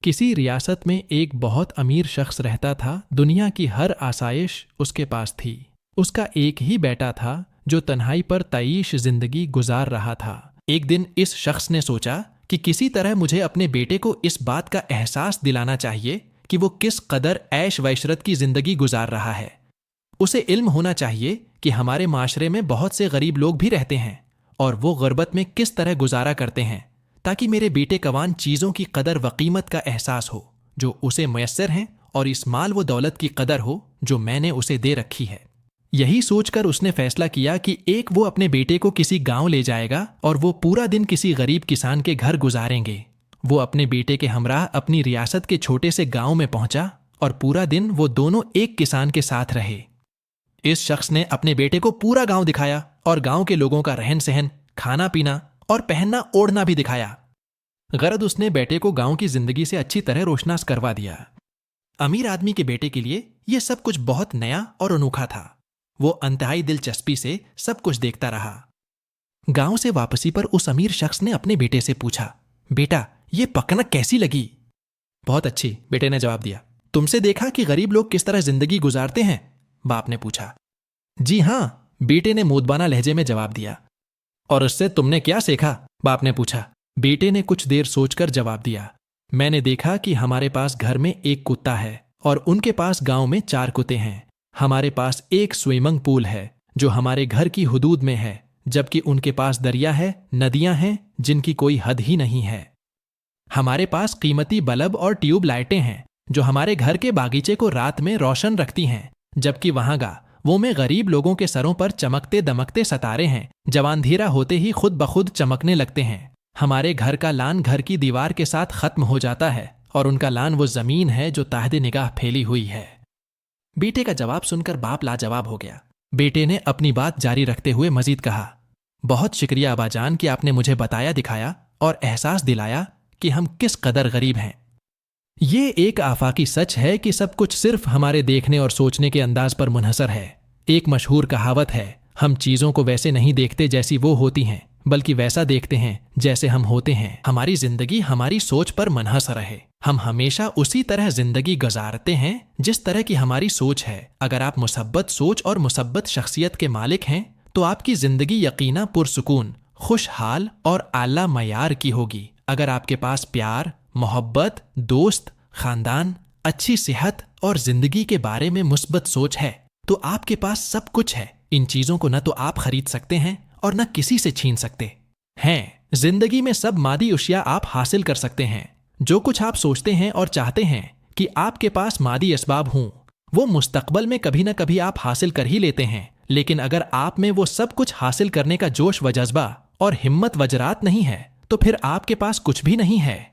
किसी रियासत में एक बहुत अमीर शख्स रहता था। दुनिया की हर आसाइश उसके पास थी। उसका एक ही बेटा था जो तन्हाई पर तईश जिंदगी गुजार रहा था। एक दिन इस शख्स ने सोचा कि किसी तरह मुझे अपने बेटे को इस बात का एहसास दिलाना चाहिए कि वो किस कदर ऐश वैशरत की जिंदगी गुजार रहा है। उसे इल्म होना चाहिए कि हमारे माशरे में बहुत से गरीब लोग भी रहते हैं और वो गुर्बत में किस तरह गुजारा करते हैं, ताकि मेरे बेटे कवान चीज़ों की कदर व कीमत का एहसास हो जो उसे मैसर हैं और इस माल व दौलत की कदर हो जो मैंने उसे दे रखी है। यही सोचकर उसने फैसला किया कि एक वो अपने बेटे को किसी गांव ले जाएगा और वो पूरा दिन किसी गरीब किसान के घर गुजारेंगे। वो अपने बेटे के हमराह अपनी रियासत के छोटे से गांव में पहुंचा और पूरा दिन वो दोनों एक किसान के साथ रहे। इस शख्स ने अपने बेटे को पूरा गांव दिखाया और गांव के लोगों का रहन सहन, खाना पीना और पहनना ओढ़ना भी दिखाया। गरज उसने बेटे को गांव की जिंदगी से अच्छी तरह रोशनास करवा दिया। अमीर आदमी के बेटे के लिए यह सब कुछ बहुत नया और अनोखा था। वो अंतहाई दिलचस्पी से सब कुछ देखता रहा। गांव से वापसी पर उस अमीर शख्स ने अपने बेटे से पूछा, बेटा ये पकनक कैसी लगी? बहुत अच्छी, बेटे ने जवाब दिया। तुमसे देखा कि गरीब लोग किस तरह जिंदगी गुजारते हैं? बाप ने पूछा। जी हां, बेटे ने मोदबाना लहजे में जवाब दिया। और इससे तुमने क्या सीखा? बाप ने पूछा। बेटे ने कुछ देर सोचकर जवाब दिया, मैंने देखा कि हमारे पास घर में एक कुत्ता है और उनके पास गांव में 4 कुत्ते हैं। हमारे पास एक स्विमिंग पूल है जो हमारे घर की हुदूद में है, जबकि उनके पास दरिया है, नदियां हैं जिनकी कोई हद ही नहीं है। हमारे पास कीमती बल्ब और ट्यूब लाइटें हैं जो हमारे घर के बागीचे को रात में रोशन रखती हैं, जबकि वहां वो में गरीब लोगों के सरों पर चमकते दमकते सितारे हैं जब अंधेरा होते ही खुद ब खुद चमकने लगते हैं। हमारे घर का लान घर की दीवार के साथ खत्म हो जाता है और उनका लान वो जमीन है जो ताहदे निगाह फैली हुई है। बेटे का जवाब सुनकर बाप लाजवाब हो गया। बेटे ने अपनी बात जारी रखते हुए मजीद कहा, बहुत शुक्रिया अब्बाजान कि आपने मुझे बताया, दिखाया और एहसास दिलाया कि हम किस कदर गरीब हैं। ये एक आफाकी सच है कि सब कुछ सिर्फ हमारे देखने और सोचने के अंदाज पर मुनहसर है। एक मशहूर कहावत है, हम चीज़ों को वैसे नहीं देखते जैसी वो होती हैं, बल्कि वैसा देखते हैं जैसे हम होते हैं। हमारी जिंदगी हमारी सोच पर मुनहसर है। हम हमेशा उसी तरह जिंदगी गुजारते हैं जिस तरह की हमारी सोच है। अगर आप मुसब्बत सोच और मुसब्बत शख्सियत के मालिक हैं तो आपकी जिंदगी यकीना पुरसुकून, खुशहाल और आला मयार की होगी। अगर आपके पास प्यार, मोहब्बत, दोस्त, खानदान, अच्छी सेहत और जिंदगी के बारे में मुस्बत सोच है तो आपके पास सब कुछ है। इन चीजों को न तो आप खरीद सकते हैं और न किसी से छीन सकते हैं। जिंदगी में सब मादी अशिया आप हासिल कर सकते हैं। जो कुछ आप सोचते हैं और चाहते हैं कि आपके पास मादी असबाब हों, वो मुस्तकबल में कभी न कभी आप हासिल कर ही लेते हैं। लेकिन अगर आप में वो सब कुछ हासिल करने का जोश व जज्बा और हिम्मत वजरात नहीं है तो फिर आपके पास कुछ भी नहीं है।